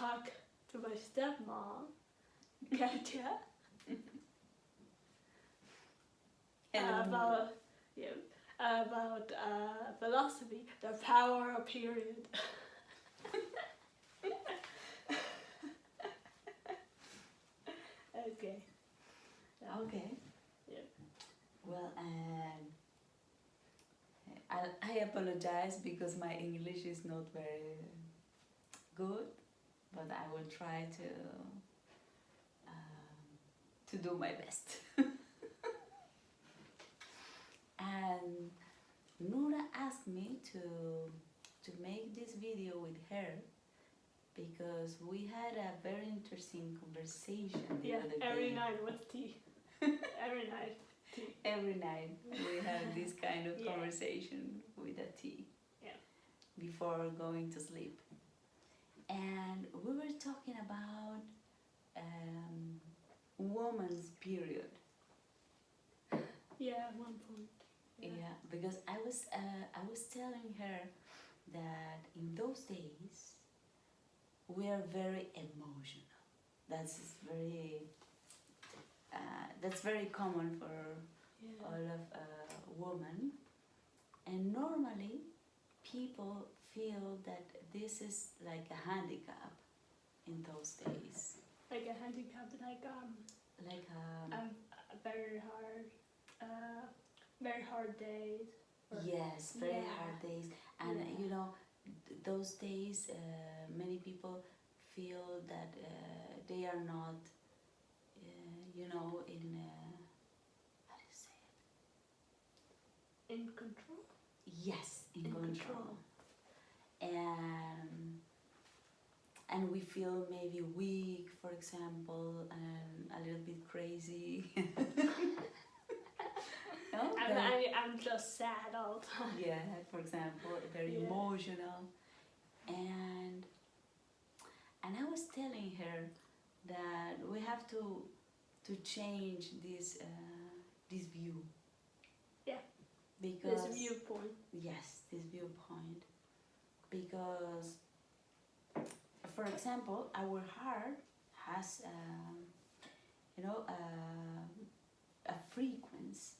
talk to my stepmom, Katya, about philosophy, the power of period. Okay. Okay. Yeah. Well, I apologize because my English is not very good, but I will try to do my best. And Nura asked me to make this video with her because we had a very interesting conversation the Yeah, other every day. night with tea. Every night, tea. Every night we have this kind of Yeah. conversation with a tea. Yeah. Before going to sleep. And we were talking about woman's period. Yeah, at one point. Yeah, because I was telling her that in those days we are very emotional. That's very common for Yeah. all of women, and normally people feel that this is like a handicap in those days, Like a handicap, like very hard days. Or, yes, very Yeah. hard days, and Yeah. you know, those days many people feel that they are not, you know, in how do you say it? In control. Yes, in In control. control. And we feel maybe weak, for example, and a little bit crazy. No? I'm just sad all the time. Yeah, for example, very Yeah. emotional. And I was telling her that we have to change this view. Yeah. Because This viewpoint. yes, this viewpoint. Because, for example, our heart has you know, a frequency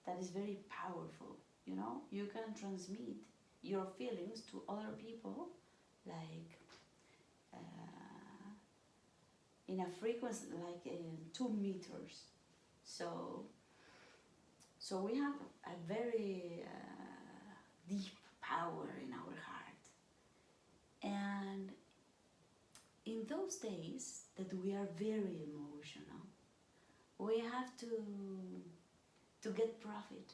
that is very powerful. You know, you can transmit your feelings to other people, like in a frequency like 2 meters. So we have a very deep power in our heart, and in those days that we are very emotional, we have to get profit.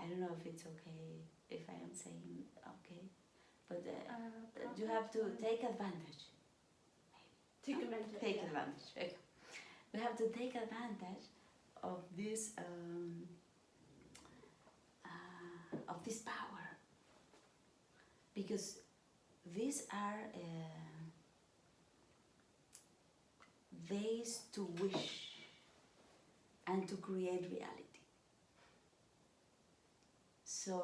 I don't know if it's okay if I am saying okay, but you have to take advantage. Take advantage. Take Yeah. advantage. Okay. We have to take advantage of this power, because these are ways to wish and to create reality. So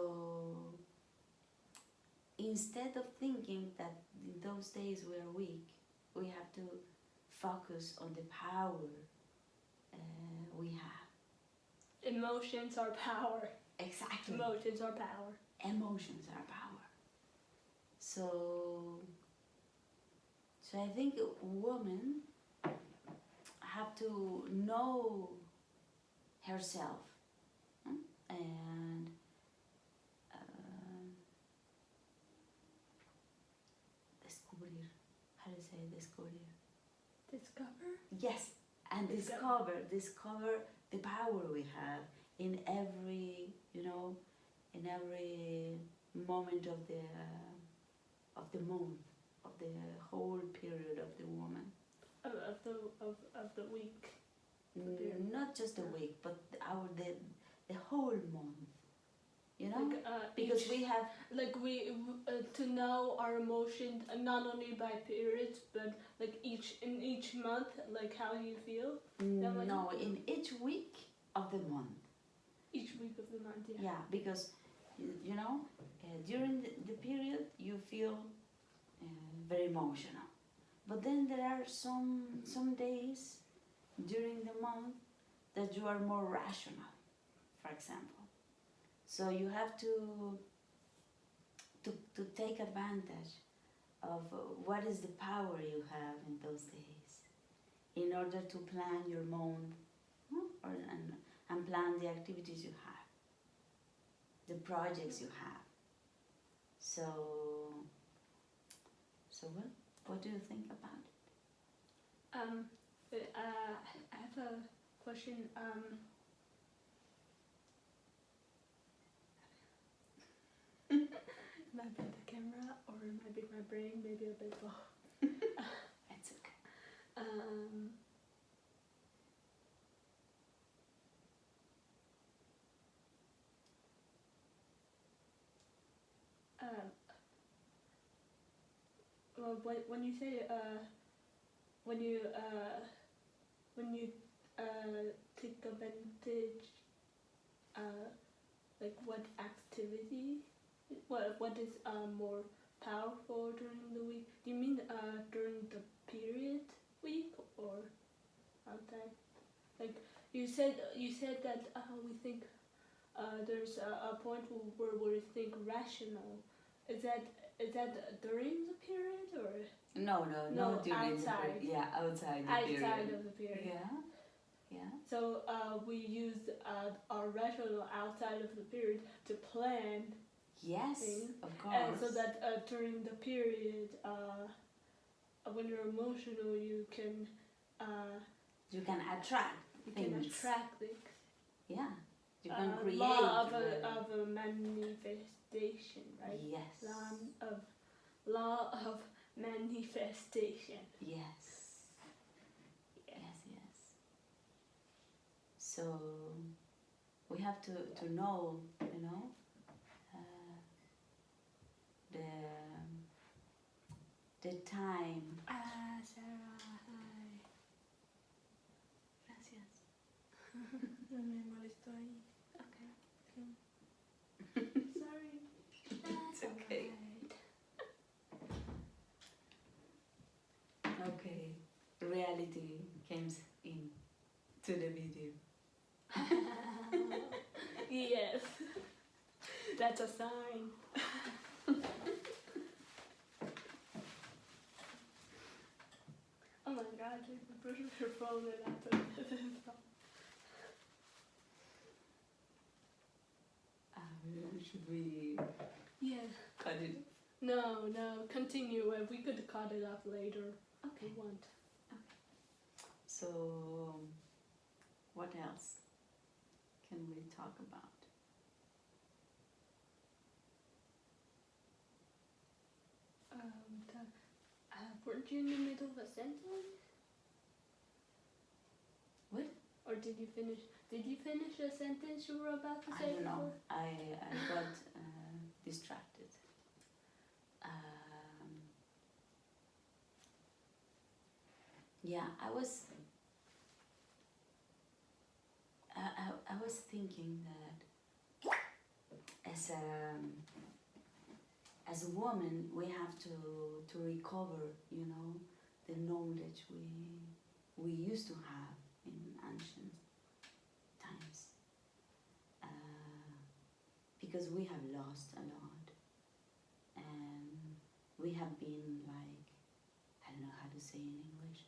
instead of thinking that in those days we are weak, we have to focus on the power we have. Emotions are power. Exactly. Emotions are power. Emotions are power. So I think women have to know herself, and descubrir. How do you say descubrir? Discover. Yes, and discover the power we have in every, you know, in every moment of the month, of the whole period of the woman. Of the week. Not just a week, but the whole month. You know, Like, because we have to know our emotions not only by periods, but like in each month, like how you feel. no, in each week of the month. Each week of the month, yeah. Yeah, because you know, during the period you feel very emotional. But then there are some days during the month that you are more rational, for example. So you have to take advantage of what is the power you have in those days in order to plan your month, and plan the activities you have, the projects you have. So what do you think about it? I have a question. It might be the camera, or it might be my brain, maybe a bit both. It's okay. Well, when you say when you take advantage, like what activity, what is more powerful during the week? Do you mean during the period week or outside? Like you said that we think there's a point where we think rational. Is that during the period or? No, not during outside. the period. Yeah, outside the period. Outside of the period. Yeah. So we use our rational outside of the period to plan Yes, things, of course. and so that during the period, when you're emotional, you can attract things. Yeah, you can create. Law of a manifestation, right? Yes. Law of manifestation. Yes. So we have to know, the time. Sarah, hi. Gracias. Me molestó ahí. Okay. Sorry. It's okay. Right. Okay. Reality comes in to the video. Yes. That's a sign. Oh my god, you can push your phone and I put it in. Should we cut it? No, continue. We could cut it up later. Okay. If you want. Okay. So, what else can we talk about? Weren't you in the middle of a sentence? What? Or did you finish a sentence you were about to say? I don't know. Before? I got distracted. Yeah, I was thinking that as a woman we have to recover, the knowledge we used to have in ancient times, because we have lost a lot, and we have been like, I don't know how to say in English,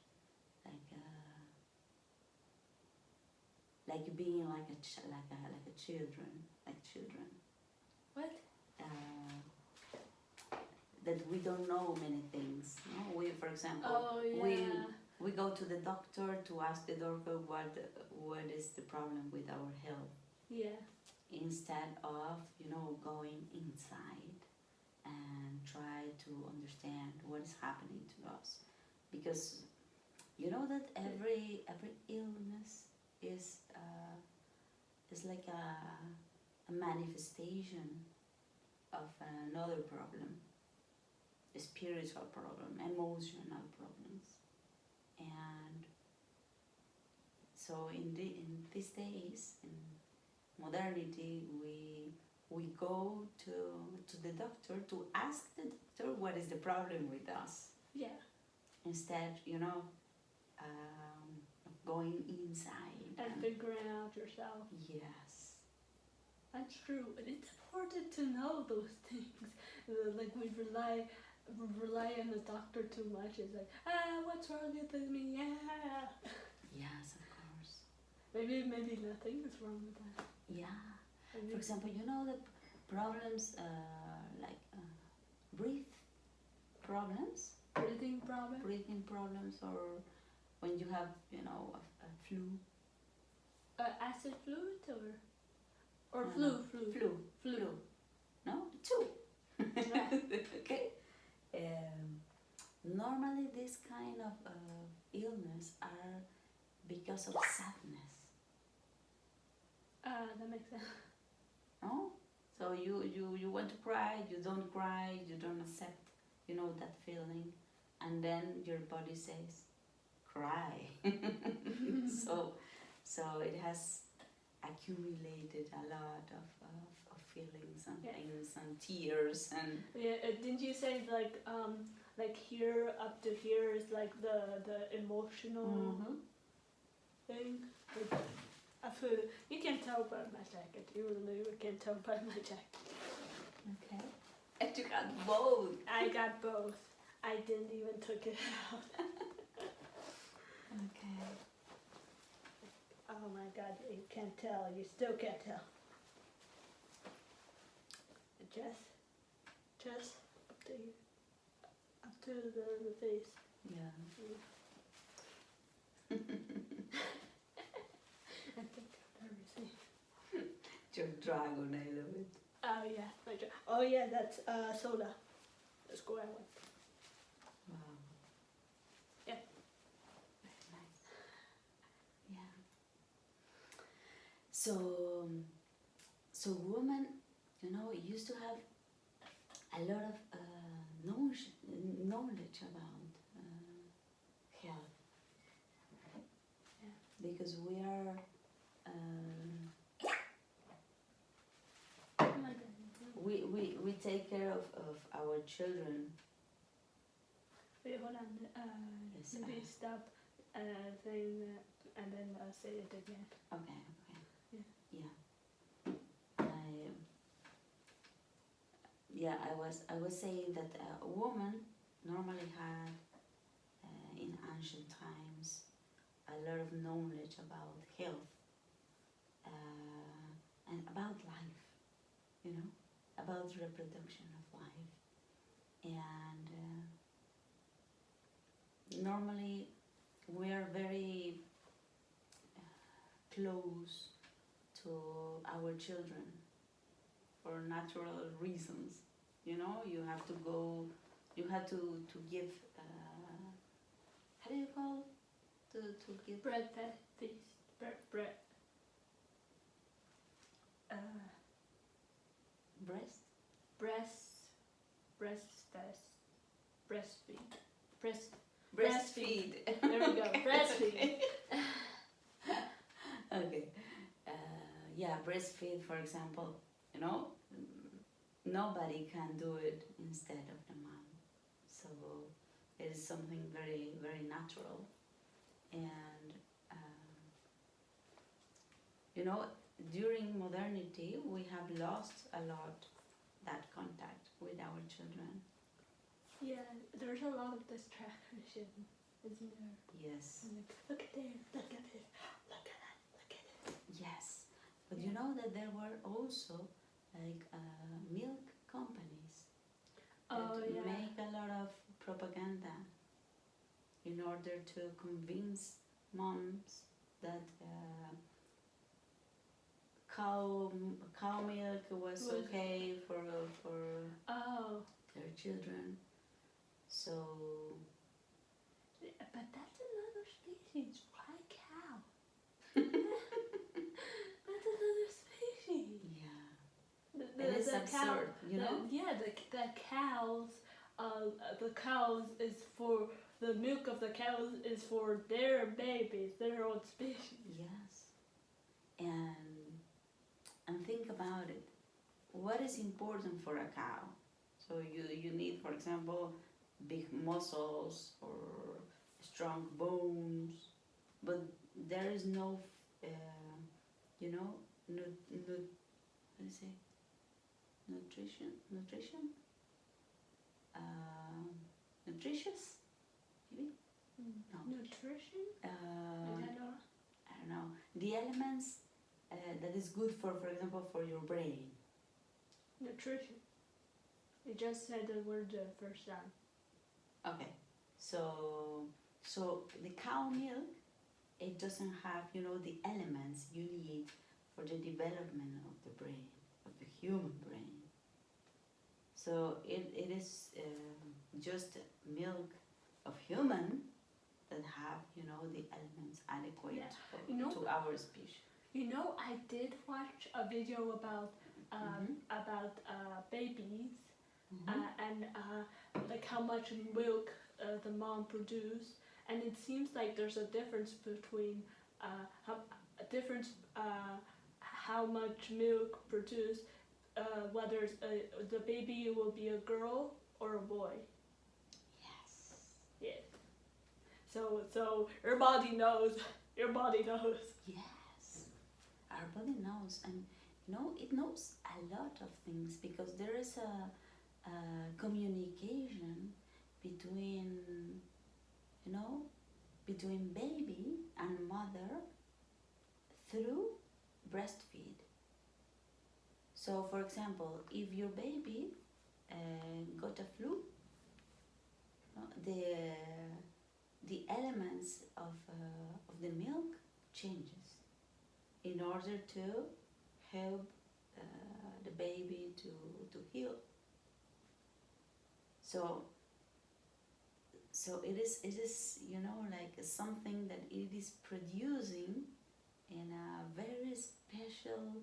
like being like children. What? That we don't know many things. No? We, for example, we go to the doctor to ask the doctor what is the problem with our health. Yeah. Instead of going inside and try to understand what is happening to us, because you know that every illness is like a manifestation of another problem, a spiritual problem, emotional problems. And so in these days, in modernity, we go to the doctor to ask the doctor what is the problem with us. Yeah. instead, of going inside And figuring out yourself. yes. That's true, and it's important to know those things. Like we rely on the doctor too much. It's like, what's wrong with me? Yeah. Yes, of course. Maybe nothing is wrong with that. Yeah. Maybe. For example, the problems like breathing problems, or when you have, a flu. Acid fluid or flu. No, two. Yeah. Okay. Normally, this kind of illness are because of sadness. That makes sense. No? So you want to cry, you don't cry, you don't accept, that feeling, and then your body says, cry. so it has accumulated a lot of feelings and things and tears and. Yeah, didn't you say like here up to here is like the emotional thing? Like, I feel you can tell by my jacket. You really can tell by my jacket. Okay. And you got both. I got both. I didn't even took it out. Okay. Oh my God! You can't tell. You still can't tell. Just up to here, up to the face. Yeah. I think I'm nervous. Your dragon, I love it. Oh yeah, oh yeah, that's soda. The square one. Wow. Yeah. Very nice. Yeah. So women, used to have a lot of knowledge about health. Yeah. Because we are. Oh my God. We take care of our children. Wait, hold on. Yes, Maybe stop saying that and then say it again. Okay. Yeah. I was saying that a woman normally had in ancient times a lot of knowledge about health and about life, about reproduction of life, and normally we are very close to our children for natural reasons. You have to go, you have to give, how do you call to give? Bread feast. Bread. Breast? Breastfeed. Breastfeed. There we go. Breastfeed. Okay. Breastfeed, for example, nobody can do it instead of the mom. So it is something very, very natural. And, during modernity, we have lost a lot that contact with our children. Yeah, there's a lot of distraction, isn't there? Yes. Like, look at there, look at it, look at that, look at it. Yes. But you know that there were also like milk companies that make a lot of propaganda in order to convince moms that cow milk was okay for their children. So. But that's another species. Why cow? That's another species. Yeah. It is absurd, the cows is for the milk of the cows is for their babies, their own species. Yes. And think about it. What is important for a cow? So you need, for example, big muscles or strong bones, but there is no, you know, how do you say, nutrition, nutritious, maybe. No. Nutrition? I don't know. I don't know. The elements that is good for example, for your brain. Nutrition. You just said the word the first time. Okay, so the cow milk, it doesn't have, you know, the elements you need for the development of the brain, of the human brain. So it is just milk of human that have, you know, the elements adequate Yeah. for, You know, to our species. You know, I did watch a video about babies and like how much milk the mom produce, and it seems like there's a difference between how much milk produced, whether the baby will be a girl or a boy. Yes. Yeah. So your body knows. Your body knows. Yes. Our body knows, and you know, it knows a lot of things because there is a communication between, you know, between baby and mother through breastfeed. So, for example, if your baby got a flu, the elements of the milk changes in order to help the baby to heal. So it is, you know, like something that it is producing in a very special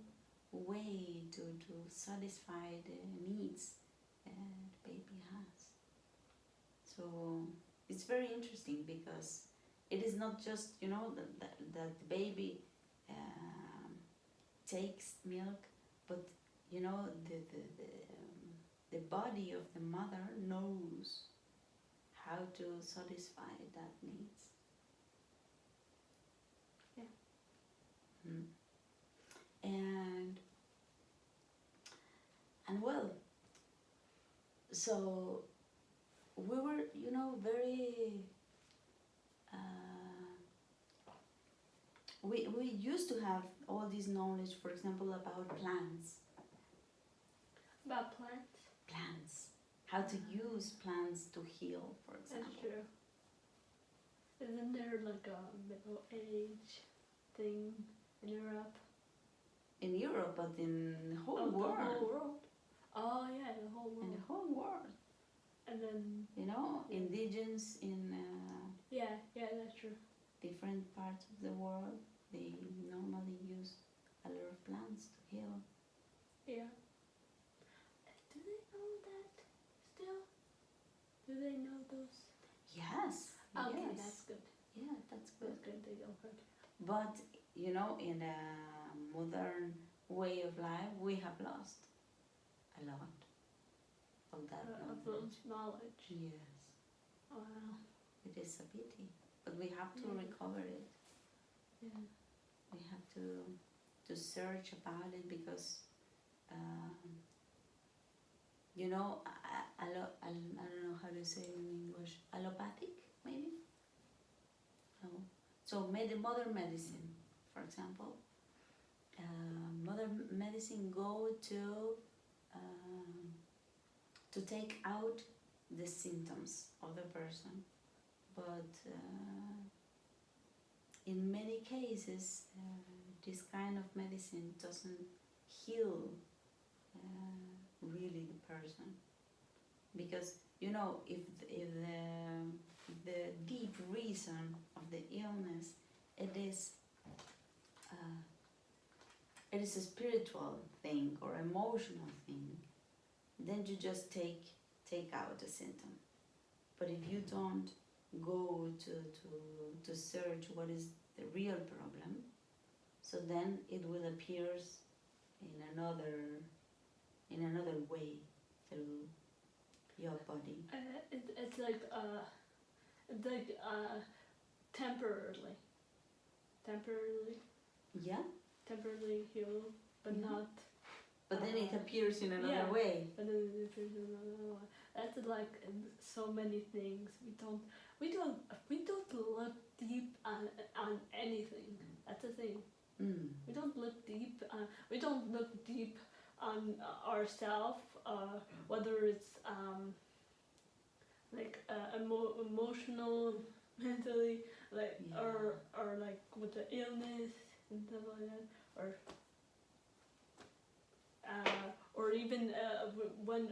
way to satisfy the needs the baby has. So it's very interesting because it is not just, you know, that the baby takes milk, but you know, the body of the mother knows how to satisfy that needs. Yeah. And well, so we were, you know, very we used to have all this knowledge, for example, about plants. About plants? Plants. How to use plants to heal, for example. That's true. Isn't there like a middle age thing in Europe? In Europe, but in the whole world. The whole world. Oh yeah, the whole world. In the whole world. And then, you know, indigenous in yeah, that's true. different parts of the world, they normally use a lot of plants to heal. Yeah. Do they know that still? Do they know those? Yes. Okay, yes. that's good. Yeah, that's good. That's good. They don't hurt. But you know, in a modern way of life, we have lost a lot of that Of those knowledge. Yes. Wow. It is a pity, but we have to recover it. Yeah. We have to search about it because, you know, I don't know how to say it in English. Allopathic, maybe. No. So modern medicine, for example. Modern medicine go to take out the symptoms of the person, but in many cases this kind of medicine doesn't heal really the person, because you know, if the deep reason of the illness it is a spiritual thing or emotional thing, then you just take out the symptom. But if you don't go to search what is the real problem, so then it will appear in another way through your body. It's like temporarily, Yeah, temporarily heal, but Yeah. not. but then it appears in another yeah. way. But then if there's another one, that's like in so many things. We don't look deep on anything. That's the thing. Mm. We don't look deep. We don't look deep on ourselves. Whether it's like emotional, mentally, like Yeah. or like with the illness and stuff like that, or even when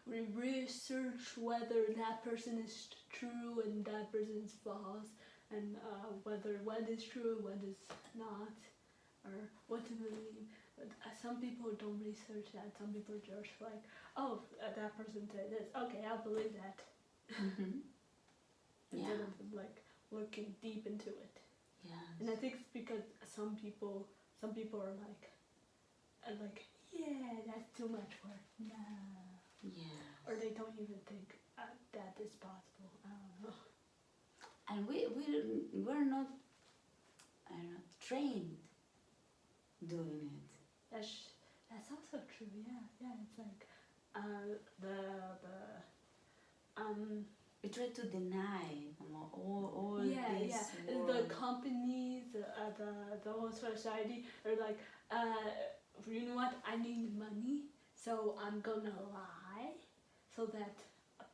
we research whether that person is true and that person is false, and whether what is true, what is not, or what to believe. But some people don't research that. Some people just like, oh, that person said this. Okay, I'll believe that. Mm-hmm. Instead Yeah. of like looking deep into it. Yeah. And I think it's because some people are like, yeah, that's too much work. No. Yeah. Or they don't even think that is possible. I don't know. And we're not trained doing it. That's also true. Yeah. It's like We try to deny all yeah. this The world. companies, the whole society are like, you know what? I need money, so I'm gonna lie, so that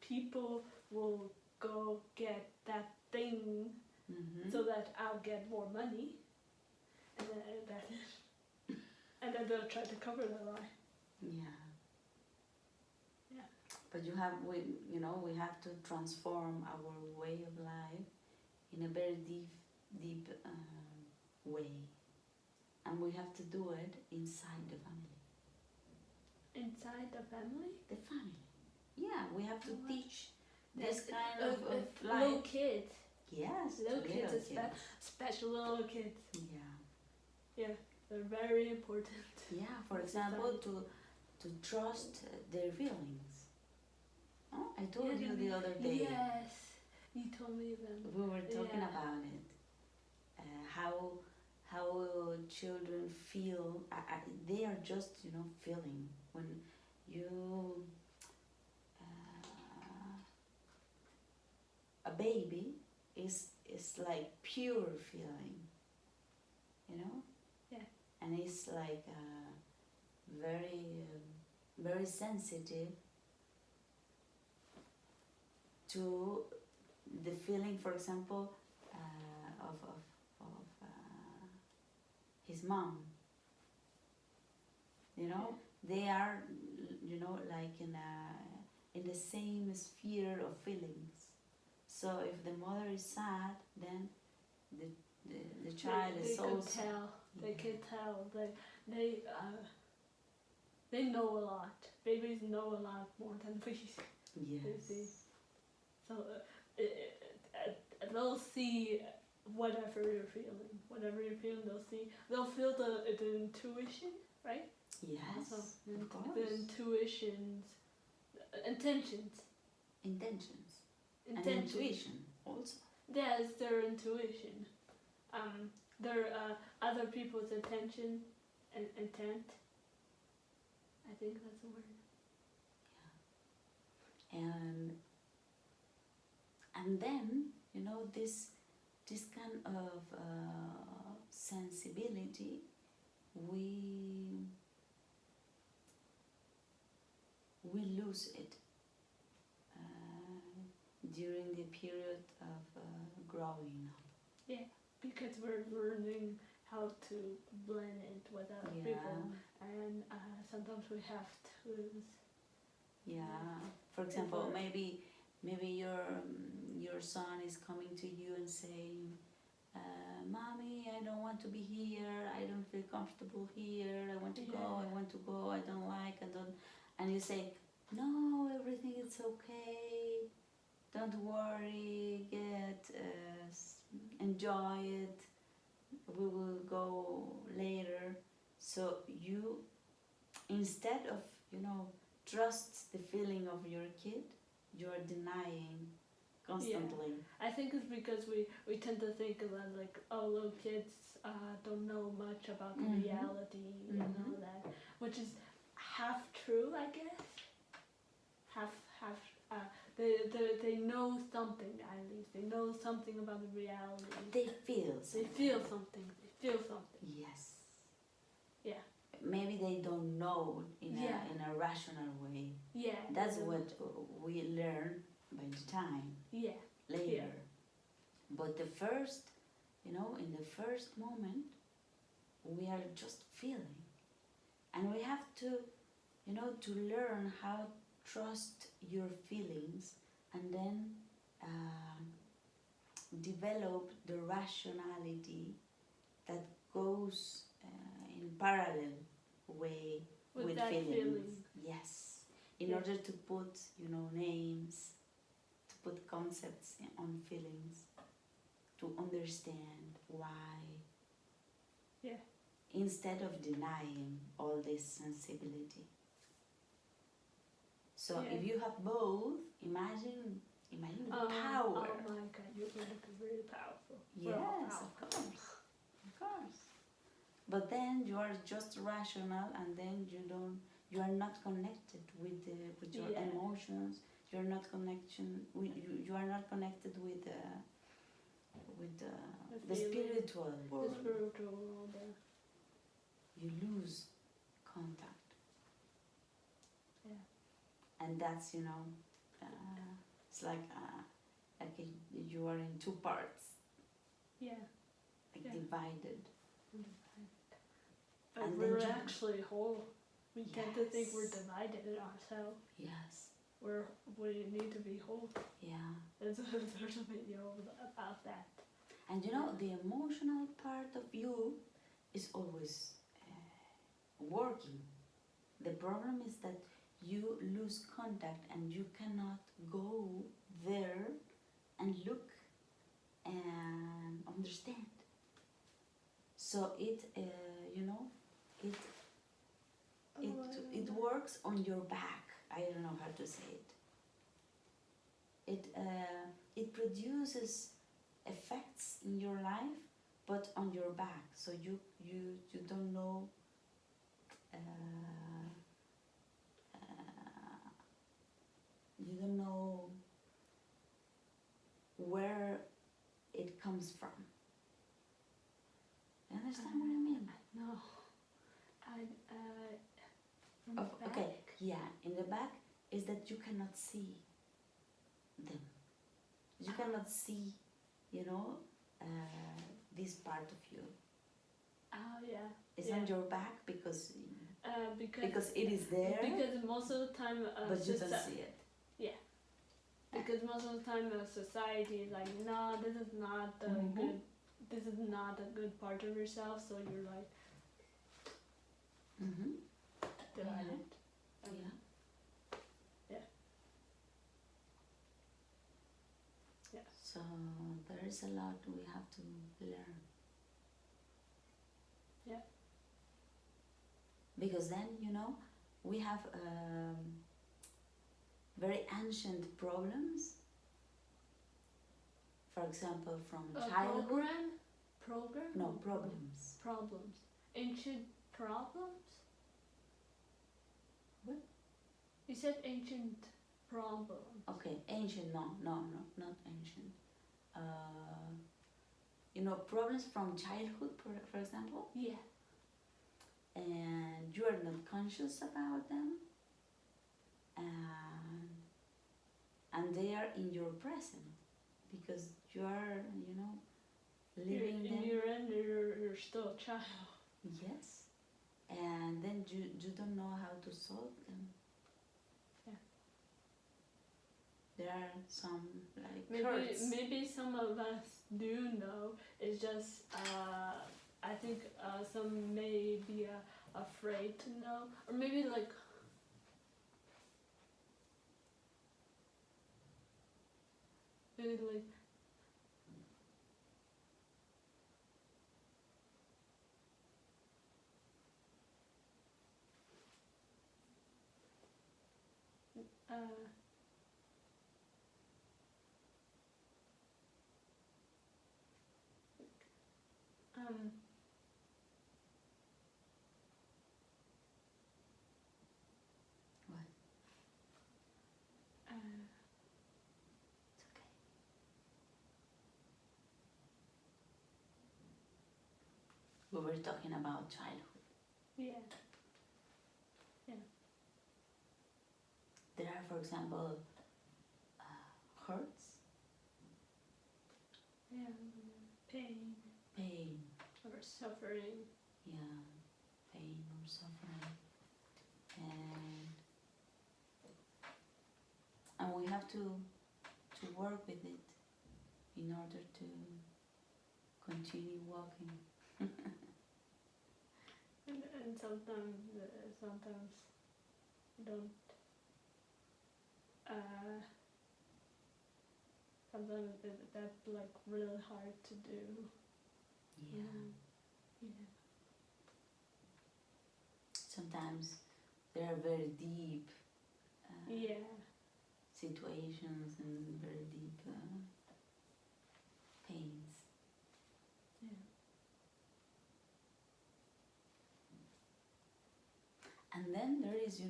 people will go get that thing, Mm-hmm. so that I'll get more money, and then they'll try to cover the lie. Yeah. Yeah. But we have to transform our way of life in a very deep way, and we have to do it inside the family. Inside the family? The family. Yeah, we have to What? teach this kind of little life. kids. Yes, Little to kids, little special little kids. Yeah. They're very important. Yeah, for example, to trust their feelings. Oh, I told you the other day. Yes, you told me that. We were talking Yeah. about it. How children feel. They are just feeling when you. A baby is like pure feeling. Yeah. And it's like very sensitive to the feeling, for example, of his mom. They are, like in the same sphere of feelings. So if the mother is sad, then the child is also. They can tell. They know a lot. Babies know a lot more than we. Yes. So they'll see whatever you're feeling. Whatever you're feeling, they'll see. They'll feel the intuition, right? Yes. Also, Of course. the intuitions, intentions. Intentions. And intuition also. That's their intuition. Their other people's intention and intent. I think that's the word. And then this kind of sensibility we lose it during the period of growing up. Yeah, because we're learning how to blend it with other people, and sometimes we have to. Yeah. For example, maybe your son is coming to you and saying, "Mommy, I don't want to be here. I don't feel comfortable here. I want to go. I want to go. I don't like. I don't." And you say, "No, everything is okay. Don't worry. Enjoy it. We will go later." So you, instead of trust the feeling of your kid, you are denying constantly. I think it's because we tend to think that like, oh, little kids don't know much about the reality and all that, which is half true, I guess. Half. They know something, at least. They know something about the reality. They feel something. They feel something. They feel something. Yes. Yeah. Maybe they don't know in a rational way. Yeah. That's what we learn by the time. Yeah. Later. Yeah. But the first, in the first moment, we are just feeling. And we have to, to learn how to trust your feelings and then develop the rationality that goes in parallel way with that feeling. Yes. In order to put, names, to put concepts on feelings, to understand why. Yeah. Instead of denying all this sensibility. So if you have both, imagine the power. Oh my God, you're going to be really powerful. Yes, of course. But then you are just rational, and then you are not connected with your emotions. You are not You are not connected with the spiritual world. The spiritual world. You lose contact. Yeah. And that's, it's like you are in two parts. Yeah. Divided. But and we're actually whole. We tend to think we're divided in ourselves. Yes. We need to be whole. Yeah. There's a video about that. And the emotional part of you is always working. The problem is that you lose contact and you cannot go there and look and understand. So it works on your back. I don't know how to say it. It produces effects in your life, but on your back. So you don't know. You don't know where it comes from. You understand what I mean? No. Okay, yeah, in the back is that you cannot see them. You cannot see, this part of you. Oh, yeah. It's on your back because it is there. Because most of the time, but you don't see it. Yeah. Because most of the time, society is like, no, this is not good. This is not a good part of yourself. So you're like divided. Yeah. So there is a lot we have to learn. Yeah. Because then, we have very ancient problems. For example, from childhood. Program? No, problems. Problems. Ancient problems? What? You said ancient problems. Okay, ancient, no, not ancient. Problems from childhood, for example. Yeah. And you are not conscious about them. And they are in your present because you are, living them. In your end, you're still a child. Yes. And then you don't know how to solve them. Yeah. There are some maybe some of us do know. It's just I think some may be afraid to know, or maybe like. Maybe like. What? Uh, It's okay. We were talking about childhood. yeah. There are, for example, hurts, Yeah. Pain pain, or suffering. yeah, pain or suffering, and we have to work with it in order to continue walking. And sometimes don't sometimes that's like really hard to do. Yeah. Yeah. Sometimes there are very deep Yeah. situations and very deep pains. Yeah. And then there is,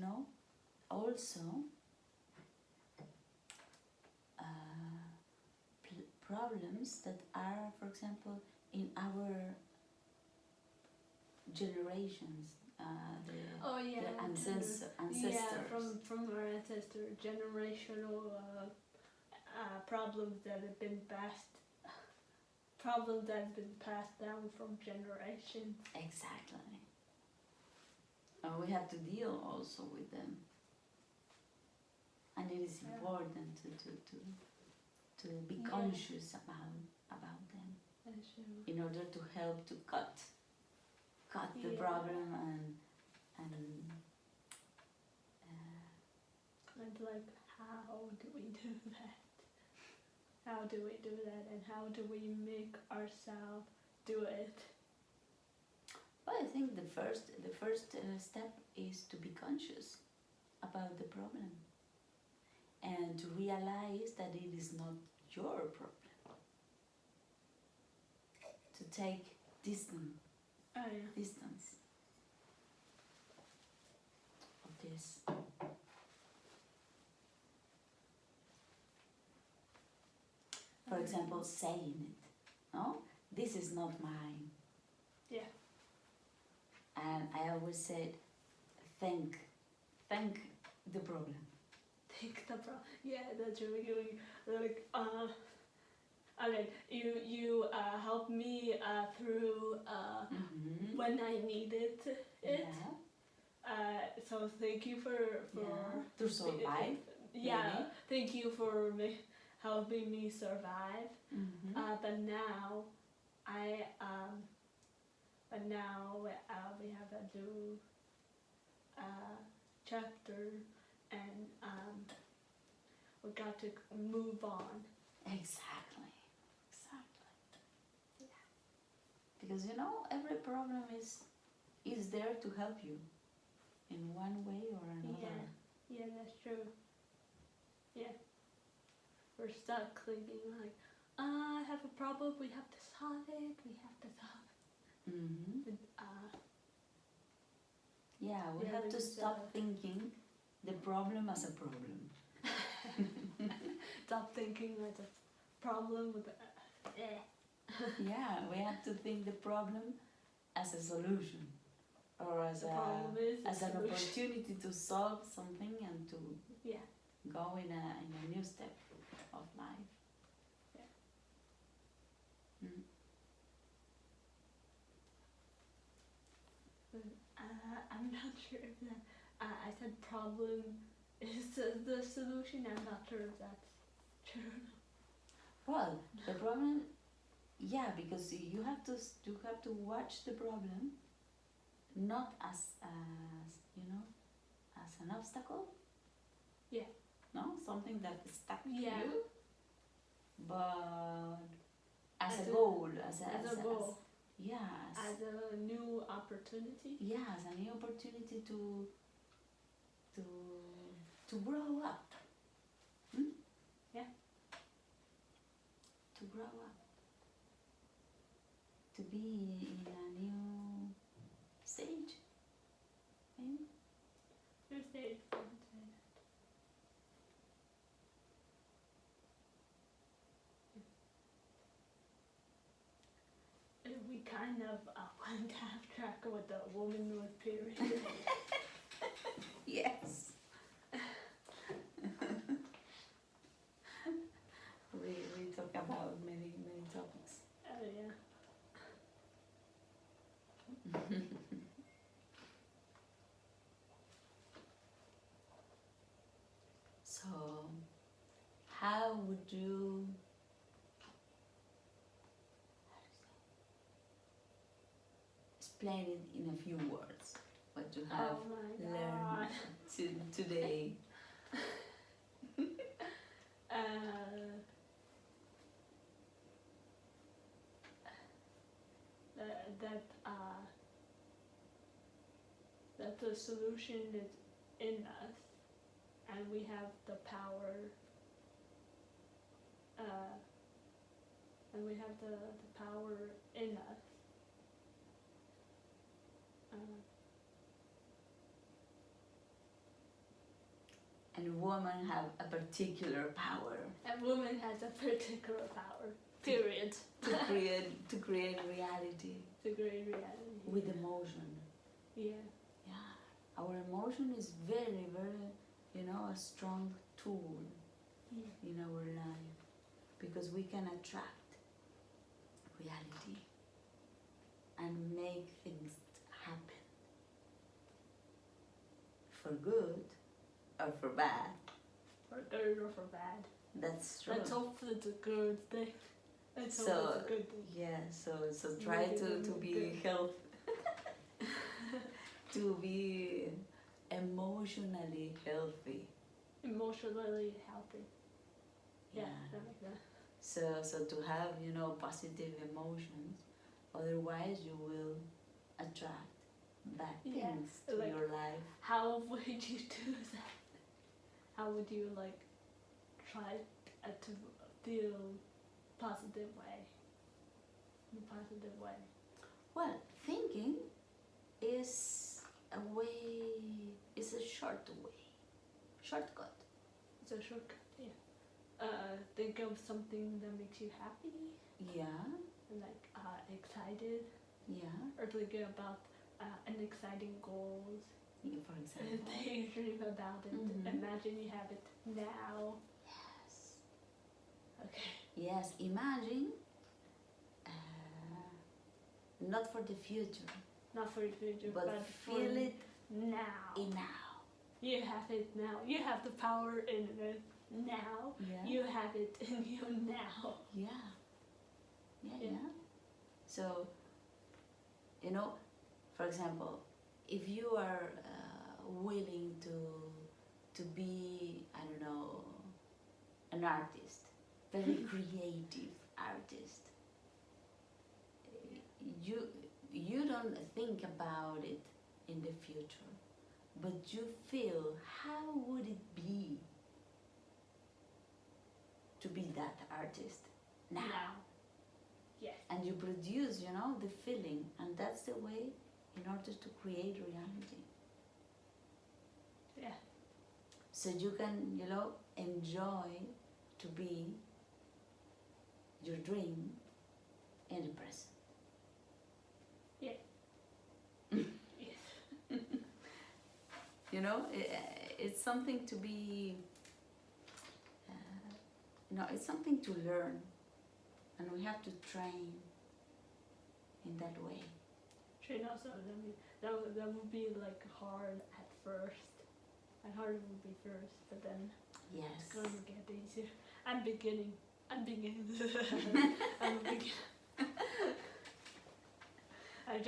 also problems that are, for example, in our generations, Oh yeah. the ancestors. Yeah, from our ancestor, generational problems that have been passed down from generations. Exactly. And we have to deal also with them. And it is important to be conscious about them in order to help to cut the problem and like, how do we do that? How do we do that, and how do we make ourselves do it? well, I think the first step is to be conscious about the problem and to realize that it is not your problem. To take distance of this. For example, saying it. No, this is not mine. Yeah. And I always said, thank the problem. Take the problem. Yeah, that's really like okay. You helped me through when I needed it. Yeah. So thank you for to survive. Yeah, maybe. thank you for helping me survive. But now we have a new chapter, and we got to move on. Exactly. Yeah. Because every problem is there to help you in one way or another. Yeah, that's true. Yeah. We're stuck thinking like, I have a problem, we have to solve it, we have to stop thinking the problem as a problem. Stop thinking like a problem with Yeah, we have to think the problem as a solution, or as an opportunity to solve something and to go in a new step of life. I'm not sure if that I said problem is the solution. I'm not sure if that's true. Well, the problem, because you have to watch the problem not as as an obstacle. Yeah. No, something that is stuck to you, but as a goal, as a goal. As a new opportunity. Yeah, as a new opportunity to grow up. Yeah. To grow up. To be be in a new stage, maybe. New stage. We kind of went half track with the woman with period. Yes. we talk about many topics. Oh yeah. So, how would you explain it in a few words? What you have Oh my learned god. today? That the solution is in us, and we have the power. And we have the power in us. And women have a particular power. And woman has a particular power. Period. to create reality. To create reality. With emotion. Yeah. Yeah. Our emotion is very, very, a strong tool in our life, because we can attract reality and make things happen for good or for bad. For good or for bad. That's true. Let's hope it's a good thing. Let's hope it's a good thing. Yeah, so try to be healthy. To be emotionally healthy. Emotionally healthy. Yeah, Yeah. I like that. So to have, positive emotions, otherwise you will attract bad things to like, your life. How would you do that? How would you try to feel positive way? In a positive way. Well, thinking is a shortcut. It's a shortcut, yeah. Think of something that makes you happy. Yeah. Excited. Yeah. Or thinking about an exciting goals. Yeah, for example. Daydream about it. Mm-hmm. Imagine you have it now. Yes. Okay. Yes, imagine. Not for the future. Not for the future, but feel it now. Now. You have it now. You have the power in it now. Yeah. You have it in you now. Yeah. Yeah. So, for example, if you are willing to be, I don't know, an artist, very creative artist, you don't think about it in the future, but you feel how would it be to be that artist now. Yes. And you produce, the feeling, and that's the way in order to create reality. Yeah. So you can, enjoy to be your dream in the present. It's something to be, it's something to learn, and we have to train in that way. Train also, that would be hard at first. And hard would be first, but then it's going to get easier. I'm beginning. I'm beginning. I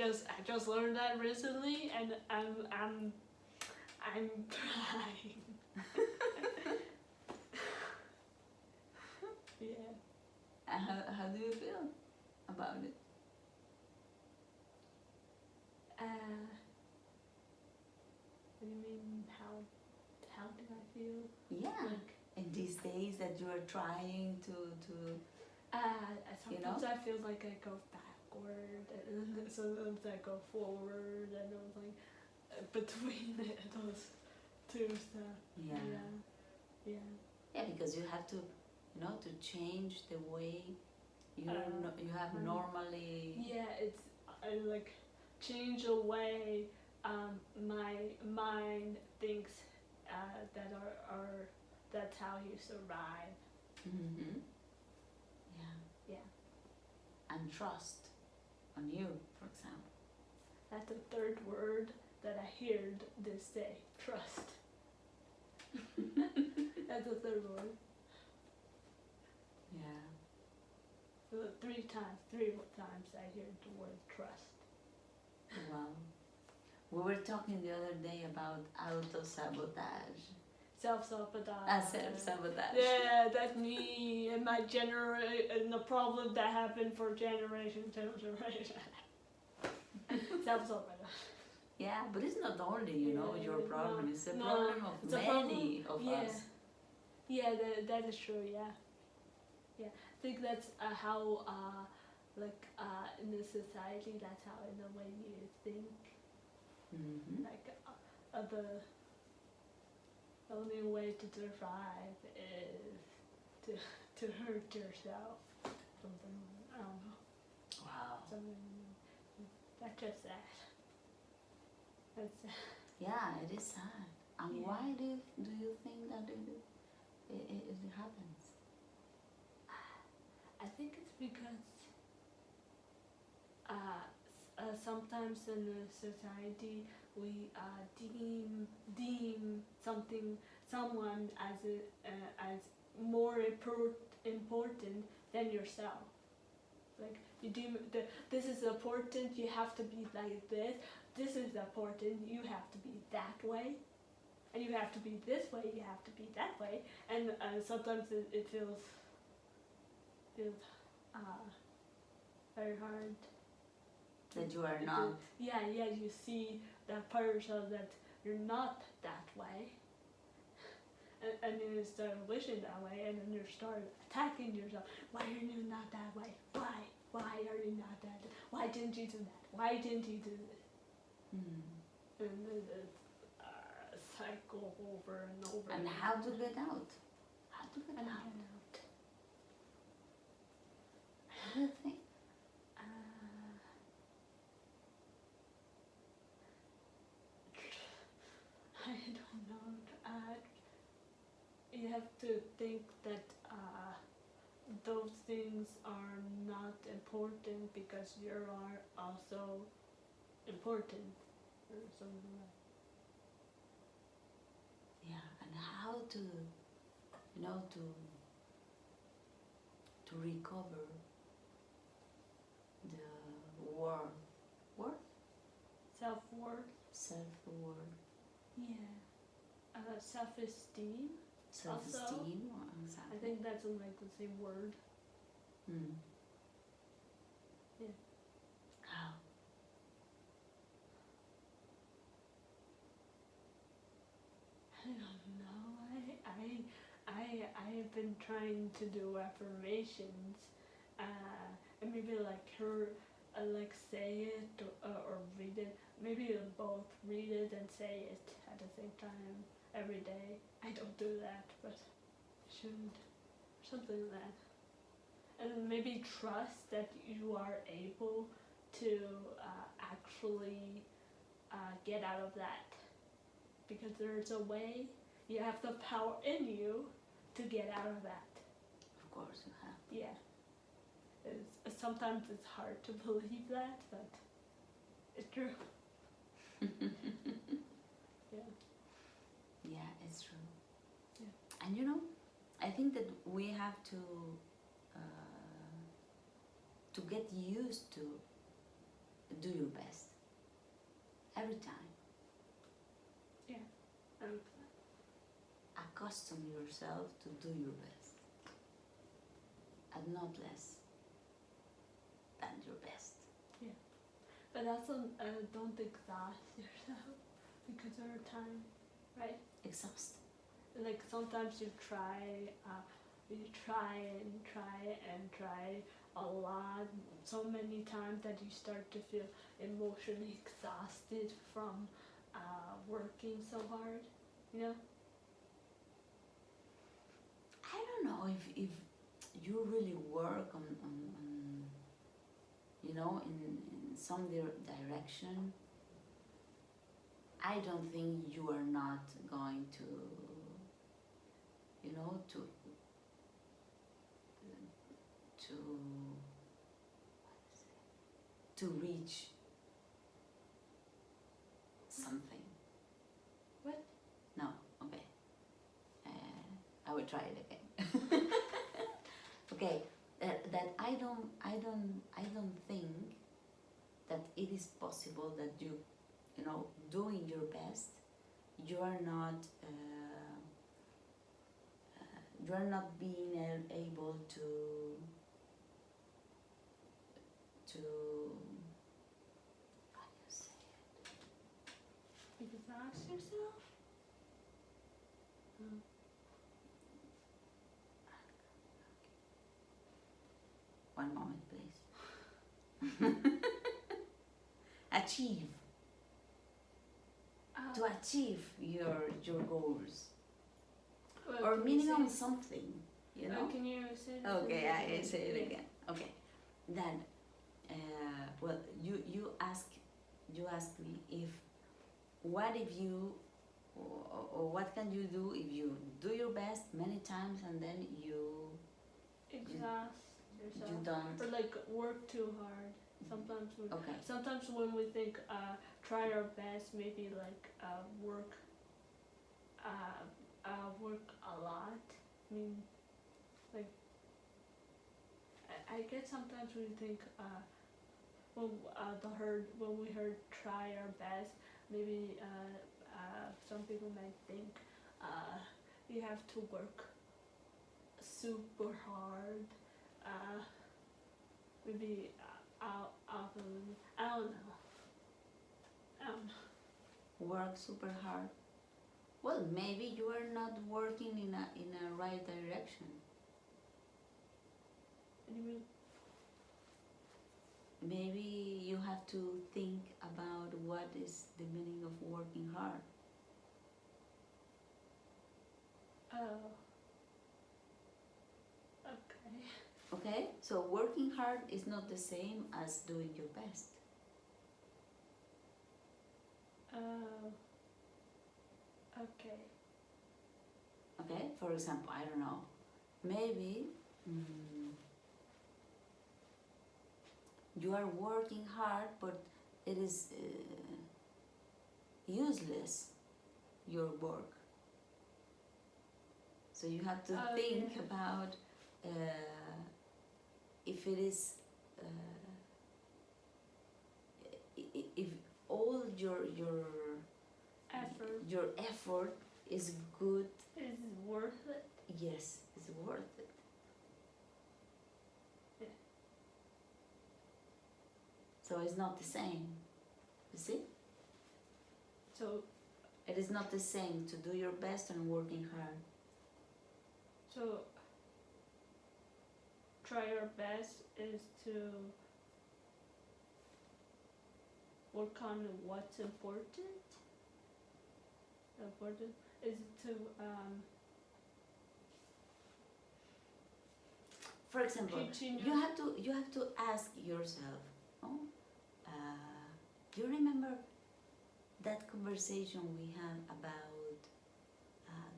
just learned that recently, and I'm trying. Yeah. How do you feel about it? What do you mean? How do I feel? Yeah. In these days that you are trying to sometimes I feel like I go backwards. backward, and then sometimes I go forward, and I was like between those two stuff. Yeah. Yeah. Yeah, because you have to, you know, to change the way you you have normally. Yeah, it's like change the way my mind thinks that are that's how you survive. Mm-hmm. Yeah. Yeah. And trust on you, for example. That's the third word that I heard this day. Trust. That's the third word. Yeah. Three times I heard the word trust. Well, we were talking the other day about auto-sabotage. Self-sabotage. Self-sabotage. Yeah, that's me and my and the problem that happened for generation to generation. Self-sabotage. Yeah, but it's not only, you know, your problem. No, It's a problem of many of us. Yeah, that is true. Yeah. I think that's how, in the society, that's how, in the way you think. Mm-hmm. Like, the only way to survive is to hurt yourself. Something, I don't know. Wow. Something, that's just sad. That's sad. Yeah, it is sad. And Yeah. why do you think that it happens? I think it's because sometimes in the society we deem someone as more important than yourself. Like you deem this is important. You have to be like this. This is important. You have to be that way. And you have to be this way. You have to be that way. And sometimes it feels very hard. That you are not. Yeah, you see that part of yourself that you're not that way. And then you start wishing that way, and then you start attacking yourself. Why are you not that way? Why? Why are you not that? Why didn't you do that? Why didn't you do this? Mm. And then cycle over and over. And how to get out? How to get out? What do you think? I don't know. You have to think that those things are not important because you are also important or something like that. Yeah, and how to, you know, to recover the worth. Self-worth. Self-worth. Yeah. Self-esteem. Self-esteem. I think that's like the same word. Mm. Yeah. How? I don't know. I have been trying to do affirmations, and maybe like like say it or read it. Maybe both read it and say it at the same time every day. I don't do that, but I should. Something like that. And maybe trust that you are able to actually get out of that. Because there's a way, you have the power in you to get out of that. Of course you have. Yeah. Sometimes it's hard to believe that, but it's true. Yeah. Yeah, it's true. Yeah. And you know, I think that we have to get used to do your best every time. Yeah. Accustom yourself to do your best and not less than your best. Yeah. But also don't exhaust yourself because over time, right? Exhaust. Like sometimes you try and try a lot, so many times that you start to feel emotionally exhausted from working so hard, you know? I don't know if you really work on you know, in some direction. I don't think you are not going to, you know, to reach something. What? No, okay. I will try it again. Okay, that I don't think that it is possible that you know, doing your best, you are not being able to how do you say it? Exhaust yourself? One moment, please. Achieve. To achieve your goals. Well, Or can you minimum say- something, you know? Can you say that? Okay, I say it Yeah. again. Okay, then, well, you ask me if what if you or what can you do if you do your best many times and then you Exhaust yourself. don't. Or like work too hard. Sometimes we, Okay. sometimes when we think try our best, maybe like work a lot. I mean, like I guess sometimes we think when we heard try our best, maybe some people might think you have to work super hard. Maybe I don't know. Work super hard. Well, maybe you are not working in a right direction. What do you mean? Maybe you have to think about what is the meaning of working hard. Oh. Okay. Okay? So working hard is not the same as doing your best. Oh. Okay. Okay? For example, I don't know. Maybe you are working hard, but it is useless, your work. So you have to think yeah. about if it is if all your effort is good. Is worth it? Yes, it's worth it. Yeah. So it's not the same. You see? So It is not the same to do your best and working hard. so try your best is to work on what's important. Important is to For example, continue. you have to ask yourself, oh, do you remember that conversation we had about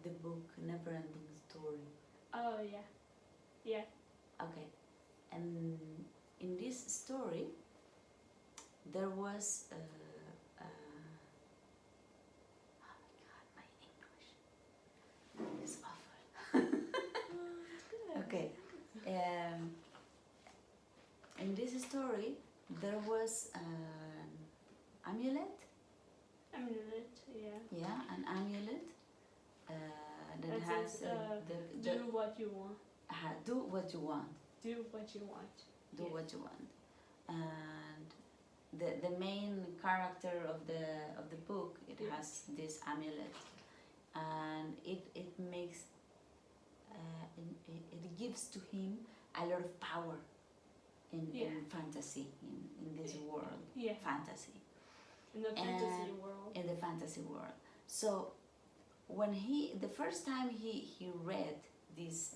the book Neverending Story? Oh yeah, yeah. Okay, and in this story, there was oh my God, my English is awful. Okay, in this story, there was an amulet. Amulet, yeah. Yeah, an amulet that That has says, do what you want. do what you want. Do what you want. Do Yes. what you want. And the main character of the book, it Yeah. has this amulet, and it makes it gives to him a lot of power. in fantasy, in this world, Yeah. fantasy. In the fantasy world. In the fantasy world. So when the first time he read this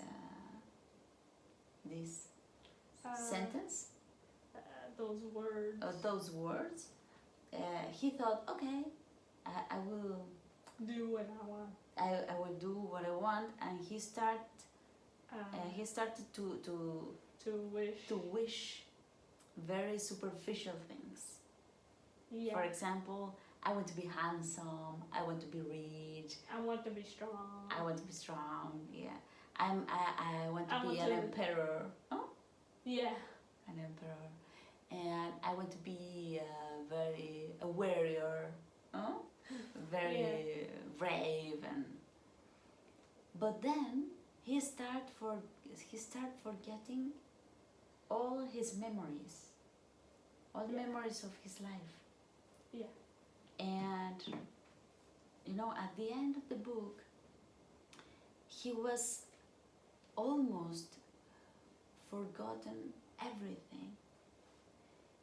sentence, those words, he thought, okay, I will do what I want. I will do what I want, and he started to wish very superficial things. Yeah. For example, I want to be handsome. I want to be rich. I want to be strong. I want to be strong. Yeah. I want to be an emperor. Oh? Yeah. An emperor. And I want to be a warrior. Oh? Very brave but then he start forgetting all his memories. All the memories of his life. Yeah. And at the end of the book, he was almost forgotten everything.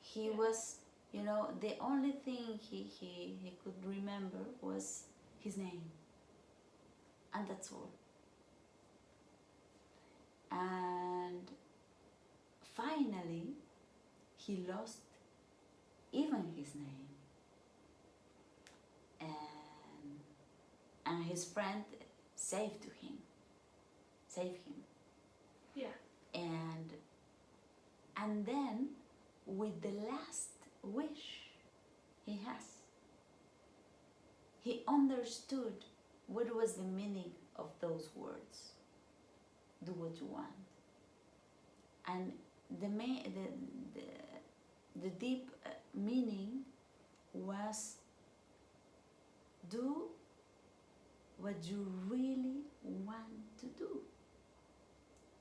He was, the only thing he could remember was his name. And that's all. And finally, he lost even his name. And his friend saved him. Yeah. And then, with the last wish he has, he understood what was the meaning of those words. Do what you want. And the deep meaning was do what you really want to do.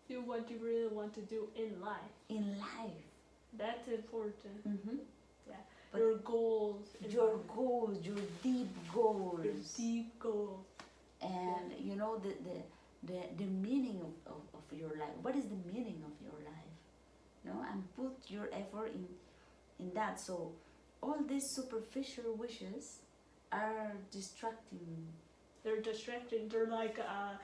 Do what you really want to do in life. In life. That's important. Mm-hmm. Yeah. But your goals. Your goals, your deep goals. Your deep goals. And the meaning of your life. What is the meaning of your life? And put your effort in that. So all these superficial wishes are distracting. They're distracting. They're like a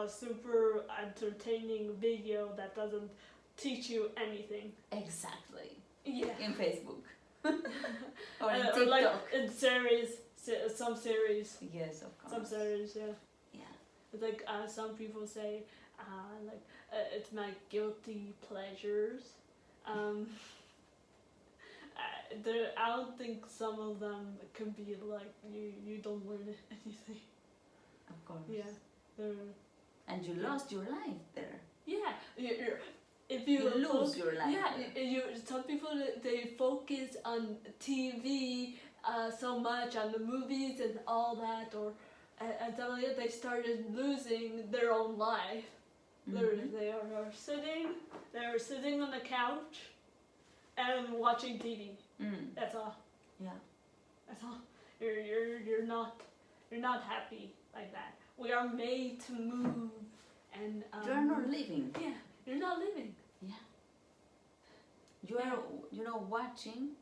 super entertaining video that doesn't teach you anything. Exactly. Yeah. In Facebook. Or in TikTok. Or like in series, some series. Yes, of course. Some series, yeah. Yeah. It's like some people say, it's my guilty pleasures. I don't think some of them can be like you don't learn anything. Of course. Yeah. And you lost your life there. Yeah. If you lose your life. Yeah. Some people they focus on TV so much on the movies and all that, and suddenly they started losing their own life. Mm-hmm. They are sitting on the couch and watching TV. That's all. Yeah. That's all. You're not happy like that. We are made to move and. You're not living. Yeah, you're not living. Yeah. You are, watching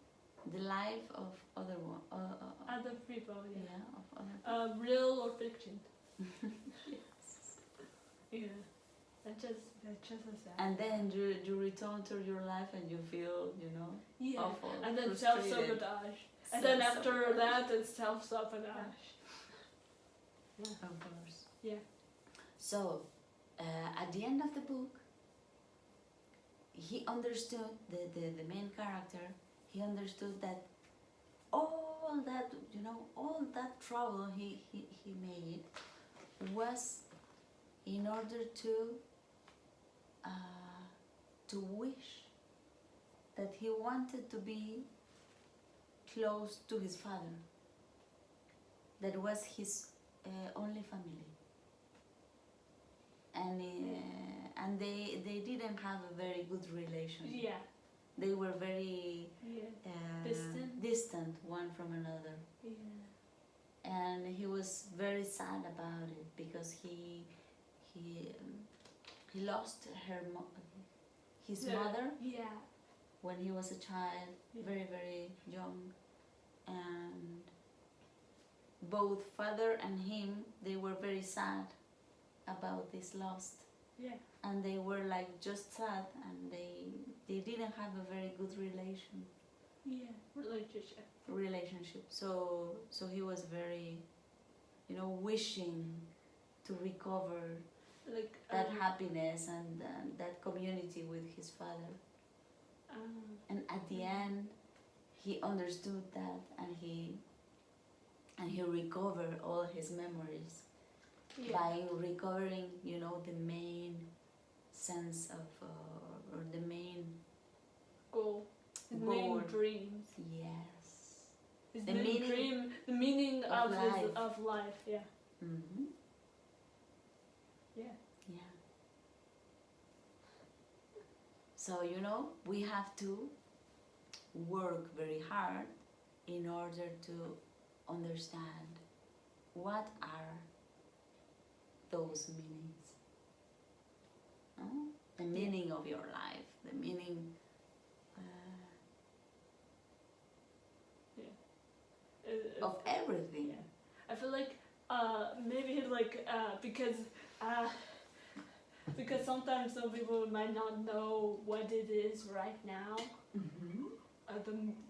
the life of other people. Yeah. Yeah, of other. Real or fiction. Yes. Yeah. That's just a sad. And then you return to your life and you feel, yeah. awful. And then frustrated. self-sabotage. And then after that, it's self-sabotage. Yeah. Of course. Yeah. So, at the end of the book, he understood, the main character, he understood that all that trouble he made was in order to wish that he wanted to be close to his father. That was his only family. And they didn't have a very good relation. Yeah. They were very distant one from another. Yeah. And he was very sad about it because he lost his mother Yeah. when he was a child, Yeah. very, very young. And both father and him, they were very sad about this loss. Yeah. And they were like just sad, and they didn't have a very good Yeah. relationship. So he was very, wishing to recover Like that happiness and that community with his father. And at the end, he understood that, and he recovered all his memories by recovering, the main sense of or the main goal. His goal. main dreams. Yes. His The main meaning dream, the meaning of life. of life. Yeah. Mm-hmm. Yeah. Yeah. So we have to work very hard in order to understand what are those meanings. No? The meaning of your life, the meaning of everything. Yeah. I feel like maybe like because sometimes some people might not know what it is right now, Mm-hmm.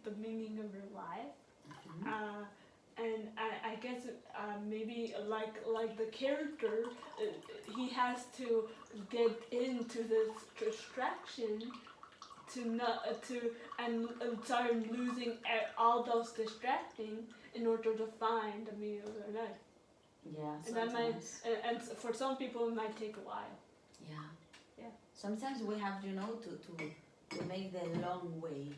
the meaning of your life. Mm-hmm. And I guess maybe like the character, he has to get into this distraction to not to and start losing all those distracting in order to find the meaning of their life. Yeah, And that might sometimes. and for some people it might take a while. Yeah. Yeah. Sometimes we have, to make the long way.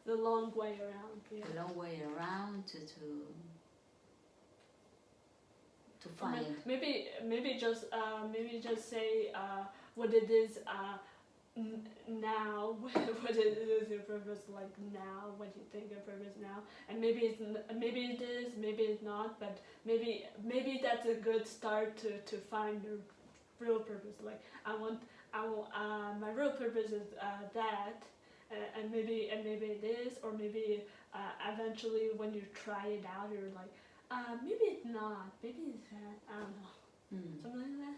The long way around. Yeah. The long way around to find. Maybe just say what it is now, what it is your purpose like now, what you think your purpose now, and maybe it is, maybe it's not, but maybe that's a good start to find your real purpose. Like I want my real purpose is that. And maybe it is, or maybe eventually when you try it out, you're like, maybe it's not, maybe it's that. I don't know, something like that.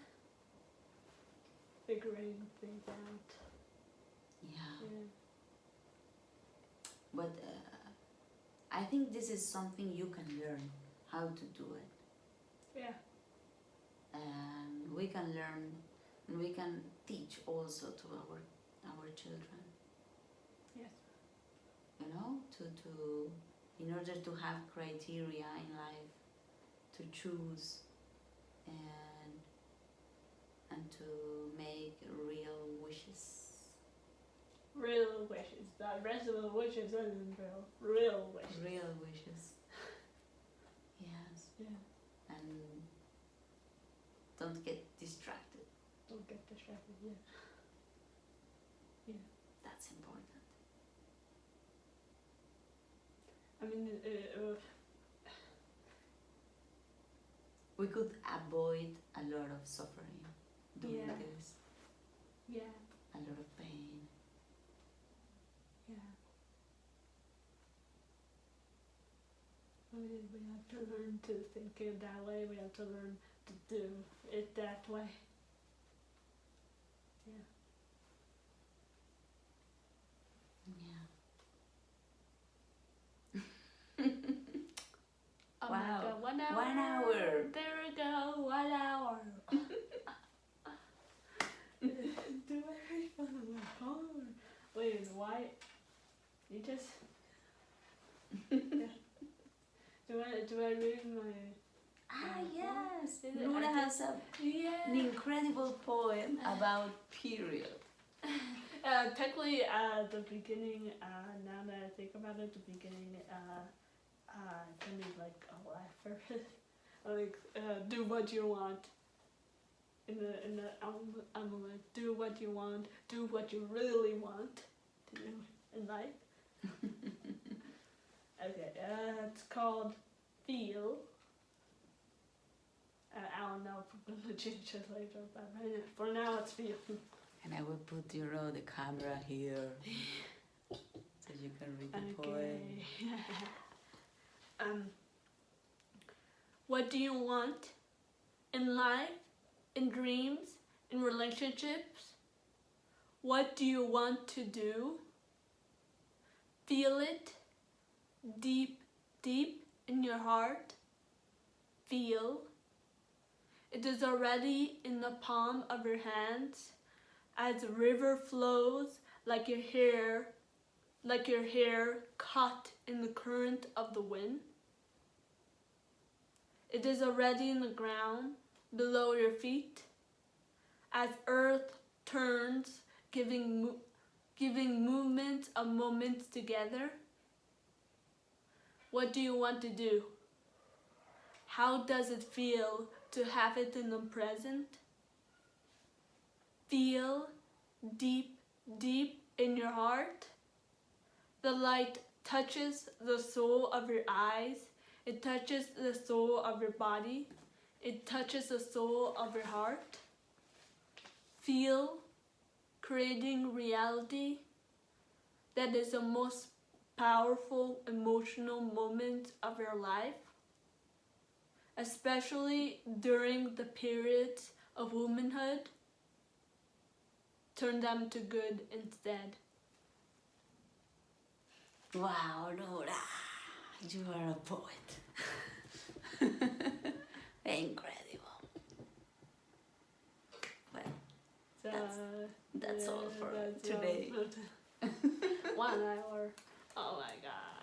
Figuring things out. Yeah. But I think this is something you can learn how to do it. Yeah. And we can learn, and we can teach also to our children. Yes. To in order to have criteria in life, to choose and to make real wishes. Real wishes. The rest of the wishes isn't real. Real wishes. Real wishes. Yes. Yeah. And don't get distracted. Don't get distracted. Yeah. Yeah. That's important. I mean, we could avoid a lot of suffering doing this. Yeah. A lot of pain. Yeah. We have to learn to think it that way. We have to learn to do it that way. Yeah. Yeah. Oh wow. my God, 1 hour. There we go, 1 hour. Do I read on my phone? Wait, why? You just. Yeah. Do I read my? Yes. Is it- Luna I has an incredible poem about period. Technically, the beginning. Now that I think about it, the beginning. Can be like a life purpose. Like do what you want. In the amulet, do what you want. Do what you really want to do in life. Okay, it's called Feel. I don't know if we're gonna change it later, but for now it's Feel. And I will put the camera here so you can read the poem. What do you want in life, in dreams, in relationships? What do you want to do? Feel it deep, deep in your heart. Feel. It is already in the palm of your hands as the river flows like your hair caught in the current of the wind. It is already in the ground below your feet as earth turns, giving movements of moments together. What do you want to do? How does it feel to have it in the present? Feel deep, deep in your heart. The light touches the soul of your eyes. It touches the soul of your body. It touches the soul of your heart. Feel creating reality. That is the most powerful emotional moment of your life, especially during the periods of womanhood. Turn them to good instead. Wow, Laura, you are a poet. Incredible. Well, that's all for today. 1 hour. Oh my God.